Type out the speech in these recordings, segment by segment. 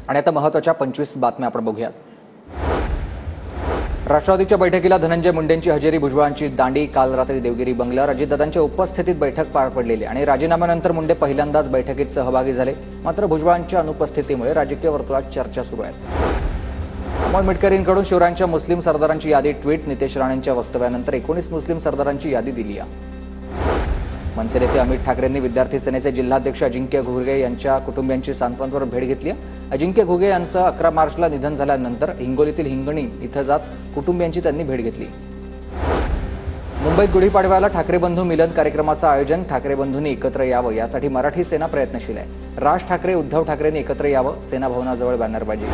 आणि आता महत्त्वाच्या 25 बातम्या आपण बघूयात। राष्ट्रवादीच्या बैठकीला धनंजय मुंडेंची हजेरी, भुजबळांची दांडी। काल रात्री देवगिरी बंगल्यावर अजितदादांच्या उपस्थितीत बैठक पार पडलेली आणि राजीनाम्यानंतर मुंडे पहिल्यांदाच बैठकीत सहभागी झाले। मात्र भुजबळांच्या अनुपस्थितीमुळे राजकीय वर्तुळात चर्चा सुरू आहे। अमोल मिटकरींकडून शिवरायांच्या मुस्लिम सरदारांची यादी ट्विट। नितेश राणेंच्या वक्तव्यानंतर 19 मुस्लिम सरदारांची यादी दिली आहे। मनसे नेते अमित ठाकरेंनी विद्यार्थी सेनेचे जिल्हाध्यक्ष अजिंक्य घुगे यांच्या कुटुंबियांची सांत्वनपर भेट घेतली। अजिंक्य घुगे यांचं 11 मार्चला निधन झाल्यानंतर हिंगोलीतील हिंगणी इथं जात कुटुंबियांची त्यांनी भेट घेतली। मुंबईत गुढीपाडव्याला ठाकरे बंधू मिलन कार्यक्रमाचं आयोजन। ठाकरे बंधूंनी एकत्र यावं यासाठी मराठी सेना प्रयत्नशील आहे। राज ठाकरे, उद्धव ठाकरेंनी एकत्र यावं, सेना भवनाजवळ बॅनरबाजी।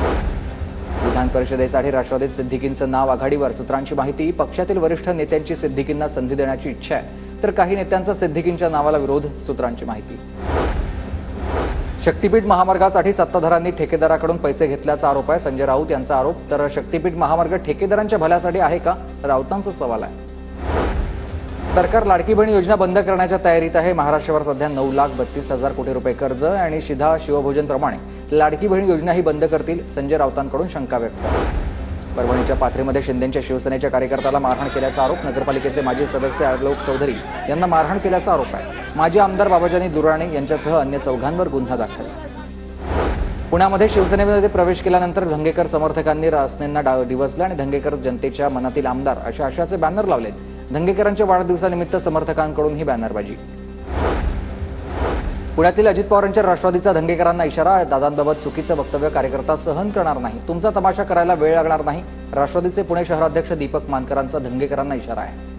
विधान परिषदेसाठी राष्ट्रवादीत सिद्दीकींचं नाव आघाडीवर, सूत्रांची माहिती। पक्षातील वरिष्ठ नेत्यांची सिद्दीकींना संधी देण्याची इच्छा आहे, तर काही नेत्यांचा सिद्दीकींच्या नावाला विरोध, सूत्रांची माहिती। शक्तीपीठ महामार्गासाठी सत्ताधाऱ्यांनी ठेकेदाराकडून पैसे घेतल्याचा आरोप आहे। संजय राऊत यांचा आरोप। तर शक्तीपीठ महामार्ग ठेकेदारांच्या भल्यासाठी आहे का, राऊतांचा सवाल आहे। सरकार लाडकी बहीण योजना बंद करण्याच्या तयारीत आहे। महाराष्ट्रावर सध्या 9,32,000 कोटी रुपये कर्ज आहे आणि शिधा शिवभोजनप्रमाणे लाडकी बहीण योजनाही बंद करतील, संजय राऊतांकडून शंका व्यक्त। परभणीच्या पाथरीमध्ये शिंदेच्या शिवसेनेच्या कार्यकर्त्याला मारहाण केल्याचा आरोप। नगरपालिकेचे माजी सदस्य आलोक चौधरी यांना मारहाण केल्याचा आरोप आहे। माजी आमदार बाबाजानी दुर्राणी यांच्यासह अन्य 4 गुन्हा दाखल। पुण्यामध्ये शिवसेनेमध्ये प्रवेश केल्यानंतर धंगेकर समर्थकांनी रासनेंना डिवचलं आणि धंगेकर जनतेच्या मनातील आमदार अशा आशयाचे बॅनर लावलेत। धंगेकरांच्या वाढदिवसानिमित्त समर्थकांकडून ही बॅनरबाजी। पुण्यातील अजित पवार यांच्या राष्ट्रवादीचा धंगेकरांना इशारा। दादांबाबत चुकीचं वक्तव्य कार्यकर्ता सहन करणार नाही, तुमचा तमाशा करायला वेळ लागणार नाही। राष्ट्रवादीचे पुणे शहराध्यक्ष दीपक मानकरांचा धंगेकरांना इशारा आहे।